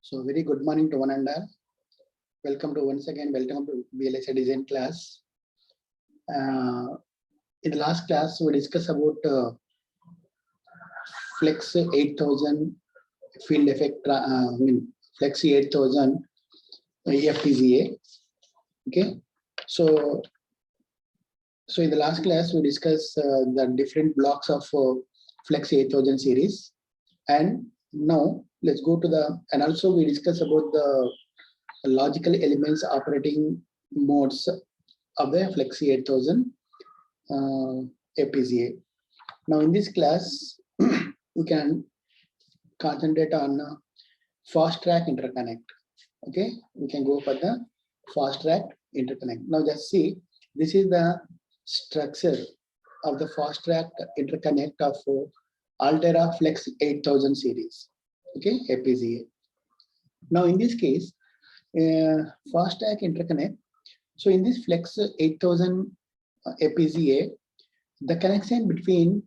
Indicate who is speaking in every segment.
Speaker 1: So very good morning to one and all. Welcome to welcome to VLSI design class. In the last class, we discussed about Flex 8000 field effect, Flex 8000 FPGA. Okay, so in the last class, we discussed the different blocks of Flex 8000 series, and now let's go to and also we discussed about the logical elements operating modes of the Flex 8000 FPGA. Now in this class, we can concentrate on fast track interconnect. Okay, we can go for the fast track interconnect. Now just see, this is the structure of the fast track interconnect of Altera Flex 8000 series. Okay, FPGA. Now in this case, fast track interconnect. So in this Flex 8000 FPGA, the connection between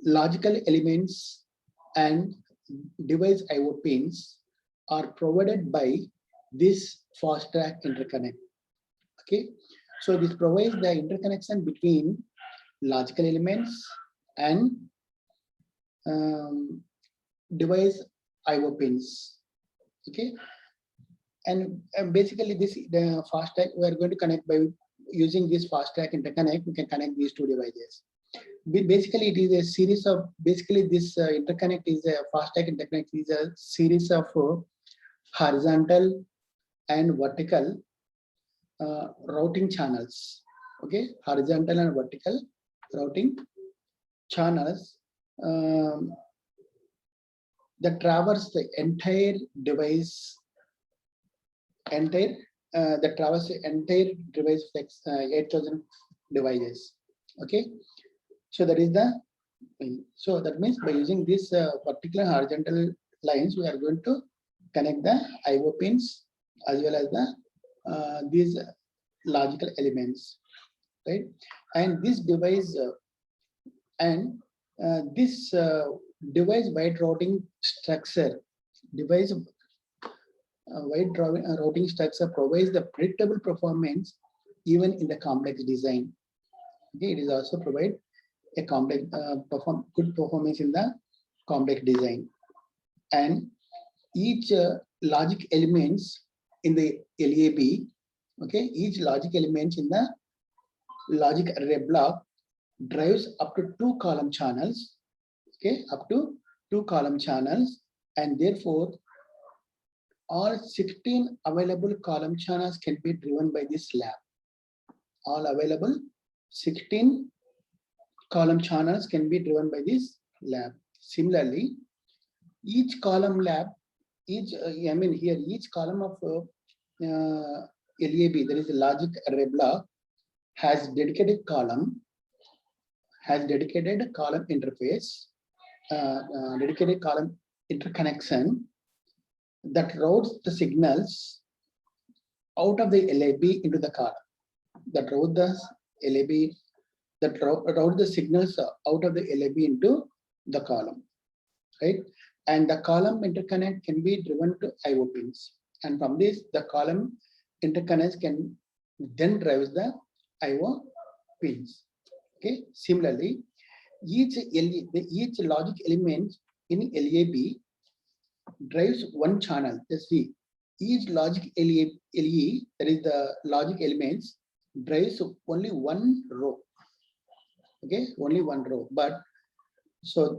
Speaker 1: logical elements and device I/O pins are provided by this fast track interconnect. Okay, so this provides the interconnection between logical elements and device I/O pins. Okay, and basically the fast track, we are going to connect by using this fast track interconnect. We can connect these two devices. Basically, it is a series of, basically this interconnect is a fast track interconnect is a series of horizontal and vertical routing channels. Okay, horizontal and vertical routing channels that traverse the entire device, Flex 8000 devices. Okay, so that is the, so that means by using this particular horizontal lines, we are going to connect the I/O pins as well as the these logical elements, right? And this device device wide routing structure, routing structure provides the predictable performance even in the complex design. Okay, it is also provide a complex good performance in the complex design. And each logic elements in the LAB, okay, each logic elements in the logic array block drives up to 2 column channels. Okay, up to 2 column channels, and therefore all 16 available column channels can be driven by this lab. All available 16 column channels can be driven by this lab. Similarly, each column lab, each column of LAB, there is a logic array block, has dedicated column interface, dedicated column interconnection that routes the signals out of the LAB into the column. That route the signals out of the LAB into the column, right? And the column interconnect can be driven to I/O pins, and from this the column interconnect can then drive the I/O pins. Okay. Similarly, each logic element in LAB drives one channel. Let's see, each logic LE, that is the logic elements, drives only one row. Okay, only one row, but so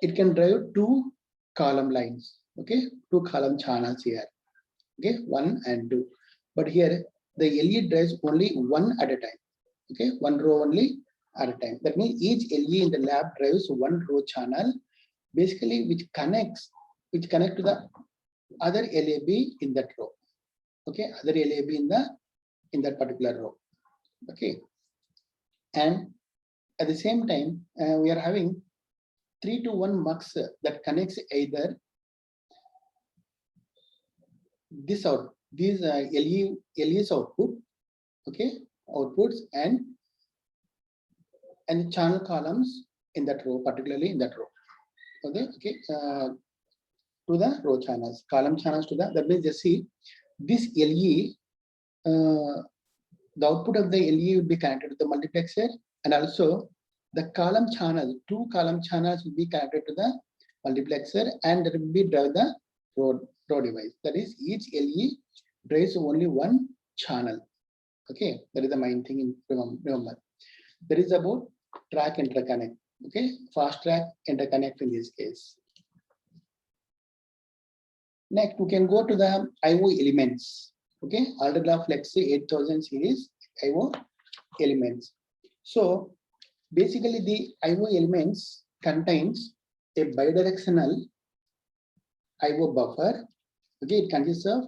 Speaker 1: it can drive 2 column lines. Okay, 2 column channels here. Okay, 1 and 2, but here the LE drives only one at a time. Okay, one row only at a time. That means each LE in the lab drives one row channel, basically which connect to the other LAB in that row. Okay, other LAB in that particular row. Okay, and at the same time we are having 3-to-1 mux that connects either these LE's output, okay, outputs and the channel columns in that row, particularly in that row. Okay, to the row channels, column channels to the, that means just see this LE, the output of the LE will be connected to the multiplexer, and also the column channel, 2 column channels will be connected to the multiplexer, and that will be drive the row device. That is, each LE drives only 1 channel. Okay, that is the main thing in remember. That is about track interconnect. Okay, fast track interconnect in this case. Next, we can go to the IO elements. Okay, Altera Flex 8000 series IO elements. So basically, the IO elements contains a bidirectional IO buffer. Okay, it consists of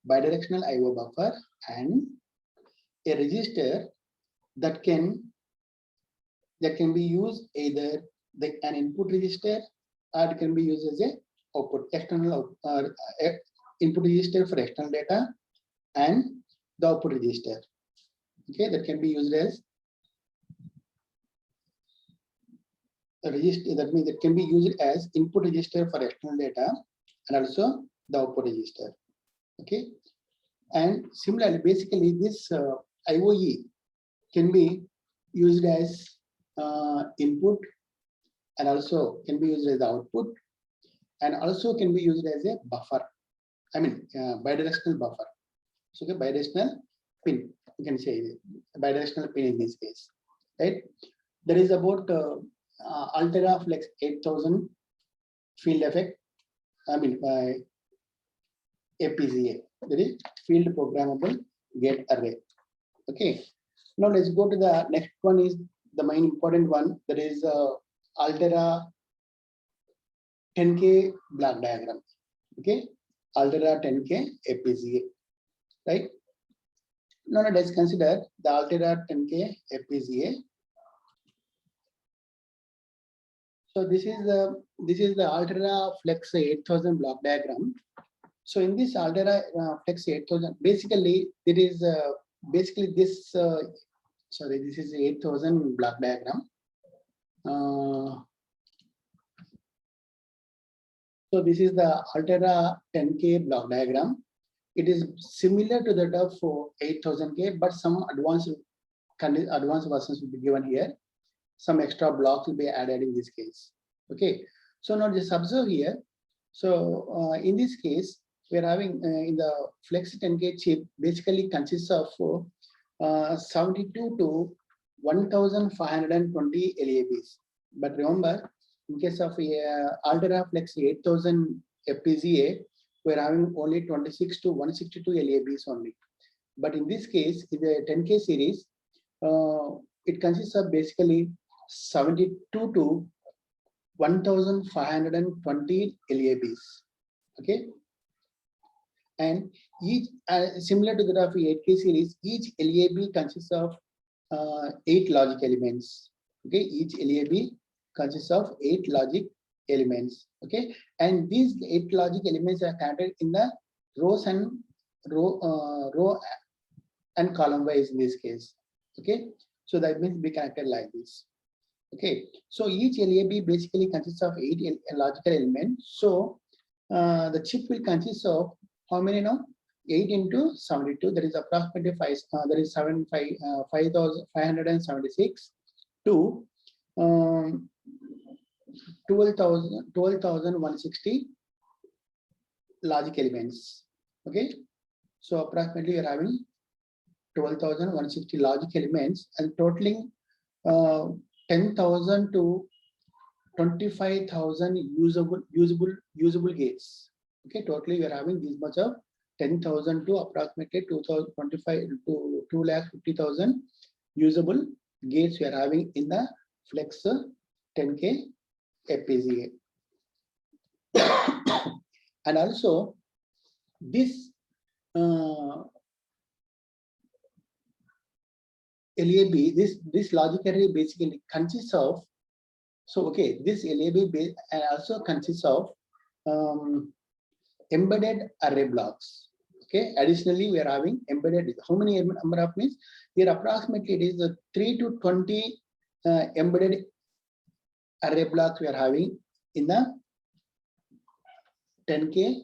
Speaker 1: bidirectional IO buffer and a register that can be used either an input register, or it can be used as a output external or input register for external data, and the output register. Okay, that can be used as a register. That means it can be used as input register for external data and also the output register. Okay, and similarly, basically this IOE can be used as input, and also can be used as output, and also can be used as a buffer. I mean, bidirectional buffer. So, okay, bidirectional pin, you can say bidirectional pin in this case, right? There is about Altera Flex 8000 field effect. I mean, by FPGA, that is field programmable gate array. Okay. Now let's go to the next one. Is the main important one, that is Altera 10K block diagram. Okay, Altera 10K FPGA, right? Now let's consider the Altera 10K FPGA. So this is the Altera Flex 8000 block diagram. So in this Altera Flex 8000, basically it is basically this. Sorry, this is 8000 block diagram. So this is the Altera 10K block diagram. It is similar to that of 8000K, but some advanced versions will be given here. Some extra blocks will be added in this case. Okay. So now just observe here. So in this case, we are having in the Flex 10K chip basically consists of 72 to 1520 LABs. But remember, in case of Altera Flex 8000 FPGA, we are having only 26 to 162 LABs only. But in this case, in the 10K series, it consists of basically 72 to 1520 LABs. Okay. And each, similar to the 8K series, each LAB consists of 8 logic elements. Okay, each LAB consists of 8 logic elements. Okay, and these 8 logic elements are connected in the rows and row and column wise in this case. Okay, so that means be connected like this. Okay, so each LAB basically consists of 8 logical elements. So the chip will consist of how many now? 8 into 72, that is approximately 5,576 to 12,160 logic elements. Okay, so approximately you are having 12,160 logic elements, and totaling 10,000 to 25,000 usable gates. Okay, totally we are having this much of 10,000 to approximately 2,025 to 2,50,000 usable gates we are having in the Flex 10K FPGA. And also this LAB, this logic array basically consists of, so okay, this LAB also consists of embedded array blocks. Okay, additionally we are having embedded, how many number of means here approximately it is 3 to 20 embedded array blocks we are having in the 10K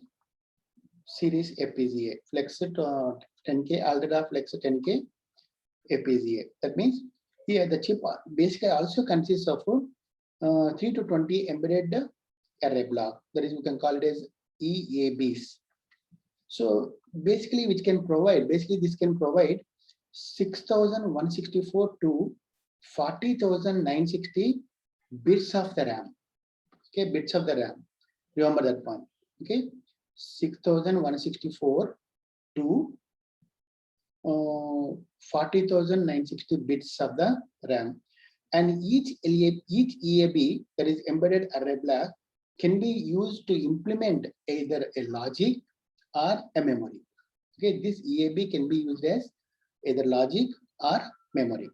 Speaker 1: series FPGA, Flex 10K, Altera Flex 10K FPGA. That means here the chip basically also consists of 3 to 20 embedded array block. That is, we can call it as EABs. So basically, which can provide, this can provide 6,164 to 40,960 bits of the RAM. Okay, bits of the RAM. Remember that point. Okay, 6,164 to 40,960 bits of the RAM. And each EAB, that is embedded array block, can be used to implement either a logic or a memory. Okay, this EAB can be used as either logic or memory.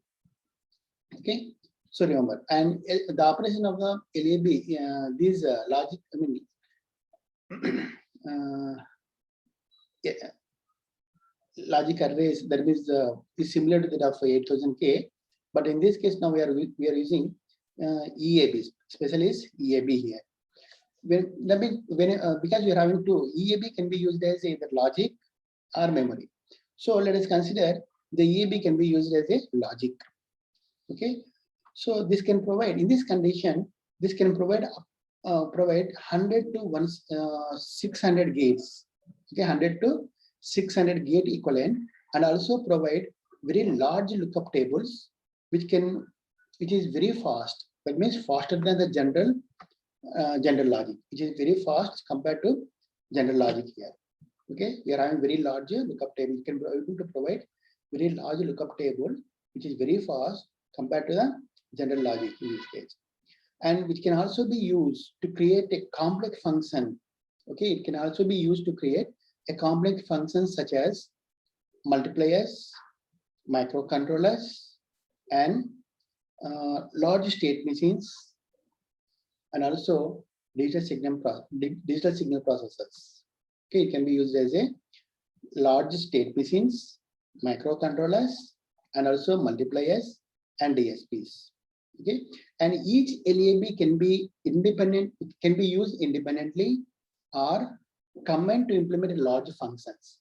Speaker 1: Okay, so remember, and the operation of the LAB, these logic, I mean, logic arrays, that means is similar to that of 8000K, but in this case now we are using EABs, especially is EAB here. Because we are having two, EAB can be used as either logic or memory. So let us consider the EAB can be used as a logic. Okay, so this can provide, in this condition, this can provide 100 to 600 gates. Okay, 100 to 600 gate equivalent, and also provide very large lookup tables, which is very fast. That means faster than the general logic, which is very fast compared to general logic here. Okay, we are having very large lookup table. You can be able to provide very large lookup table, which is very fast compared to the general logic in this case, and which can also be used to create a complex function. Okay, it can also be used to create a complex function such as multipliers, microcontrollers, and large state machines, and also digital signal processors. Okay, it can be used as a large state machines, microcontrollers, and also multipliers and DSPs. Okay, and each LAB can be independent, it can be used independently or combined to implement large functions.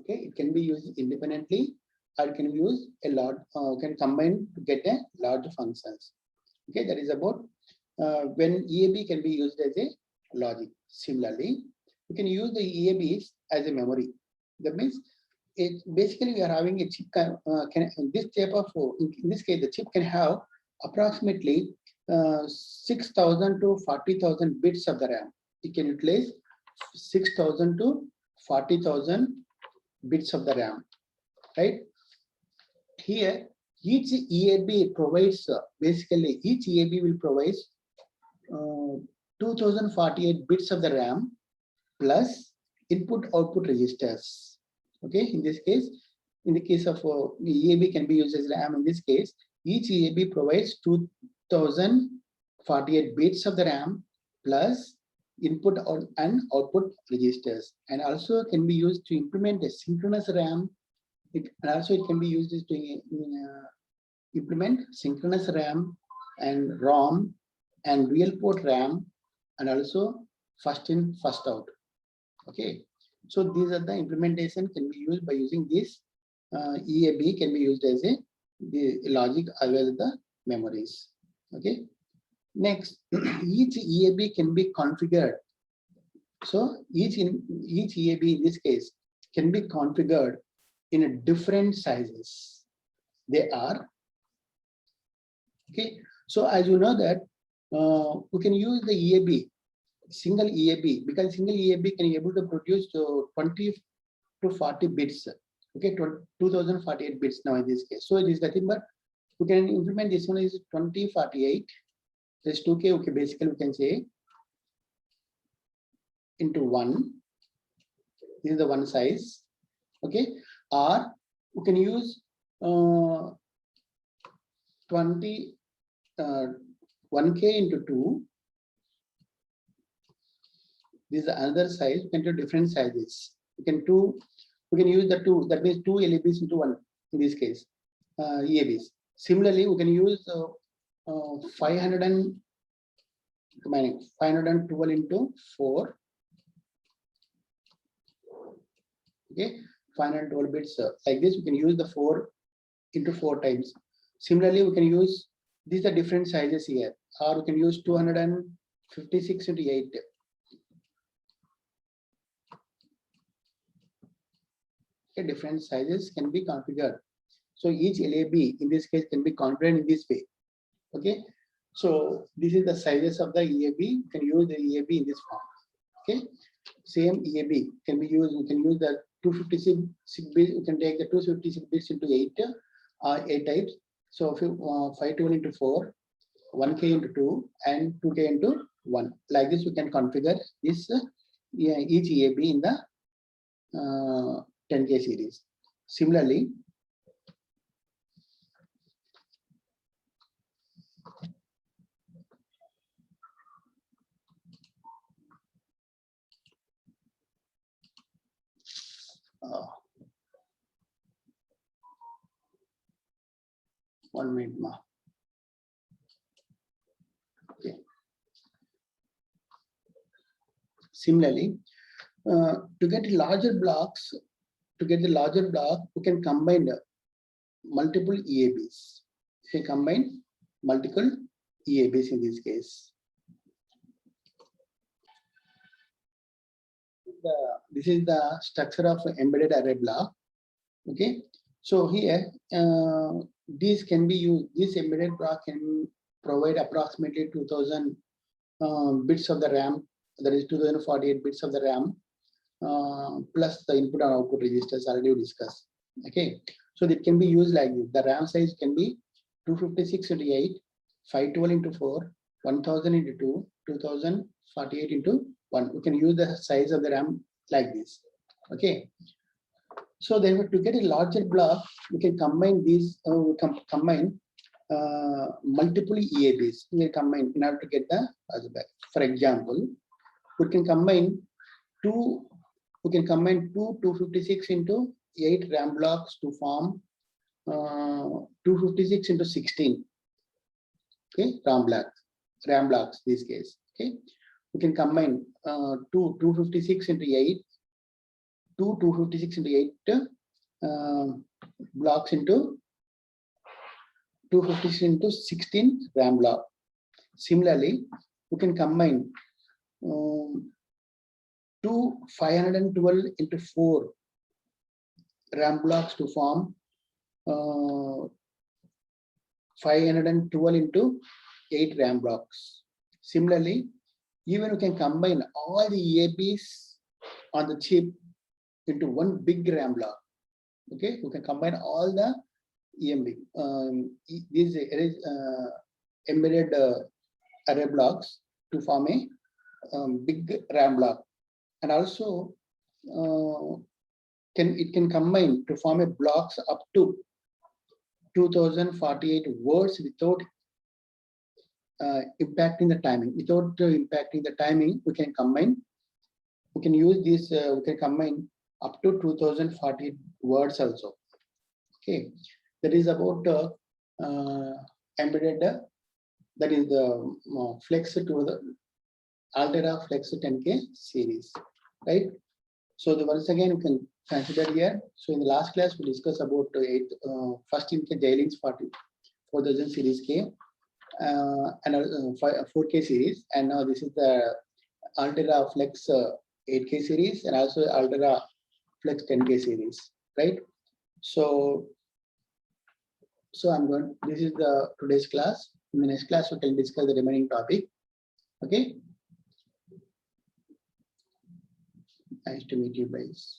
Speaker 1: Okay, it can be used independently or it can use a lot, can combine to get a large functions. Okay, that is about when EAB can be used as a logic. Similarly, you can use the EABs as a memory. That means it basically we are having a chip in this type of, in this case the chip can have approximately 6,000 to 40,000 bits of the RAM. It can utilize 6,000 to 40,000 bits of the RAM, right? Here, each EAB provides, basically each EAB will provide 2048 bits of the RAM plus input-output registers. Okay, in this case, in the case of EAB can be used as RAM. In this case, each EAB provides 2048 bits of the RAM plus input and output registers, and also can be used to implement a synchronous RAM. And also it can be used to implement synchronous RAM and ROM and real port RAM, and also first in, first out. Okay, so these are the implementation can be used by using this EAB can be used as the logic as well as the memories. Okay, next, each EAB can be configured. So each EAB in this case can be configured in a different sizes. They are, okay, so as you know that we can use the EAB, single EAB, because single EAB can be able to produce 20 to 40 bits. Okay, 2048 bits now in this case. So it is nothing but we can implement this one is 2048. This 2K. Okay, basically we can say into 1. This is the one size. Okay, or we can use 1K into 2. This is another size. We can do different sizes. We can use the 2. That means 2 LABs into 1 in this case. EABs. Similarly, we can use 512 into 4. Okay, 512 bits. Like this, we can use the 4 into 4 times. Similarly, we can use these are different sizes here, or we can use 256 into 8. Okay, different sizes can be configured. So each LAB in this case can be configured in this way. Okay, so this is the sizes of the EAB. You can use the EAB in this form. Okay, same EAB can be used. We can use the 256 bits. We can take the 256 bits into 8 types. So if you 512 into 4, 1K into 2, and 2K into 1. Like this, we can configure this each EAB in the 10K series. Similarly, one minute more. Okay. Similarly, to get larger blocks, we can combine multiple EABs. We can combine multiple EABs in this case. This is the structure of embedded array block. Okay, so here these can be used. This embedded block can provide approximately 2000 bits of the RAM. That is 2048 bits of the RAM plus the input and output registers already discussed. Okay, so it can be used like this. The RAM size can be 256 into 8, 512 into 4, 1000 into 2, 2048 into 1. We can use the size of the RAM like this. Okay. So then to get a larger block, we can combine these, we can combine multiple EABs. We can combine in order to get the algebra. For example, we can combine two 256 into 8 RAM blocks to form 256 into 16. Okay, RAM blocks this case. Okay, we can combine 256 into 8. 256 into 8 blocks into 256 into 16 RAM block. Similarly, we can combine 512 into 4 RAM blocks to form 512 into 8 RAM blocks. Similarly, even we can combine all the EABs on the chip into one big RAM block. Okay, we can combine all the these embedded array blocks to form a big RAM block, and also it can combine to form a blocks up to 2048 words without impacting the timing. Without impacting the timing, we can combine. We can use this. We can combine up to 2040 words also. Okay, that is about embedded. That is the Flex to the Altera Flex 10K series, right? So once again, you can consider here. So in the last class, we discussed about first in Xilinx 4000 series K and 4K series, and now this is the Altera Flex 8K series and also Altera Flex 10K series, right? So I'm going. This is the today's class. In the next class, we can discuss the remaining topic. Okay. Nice to meet you guys.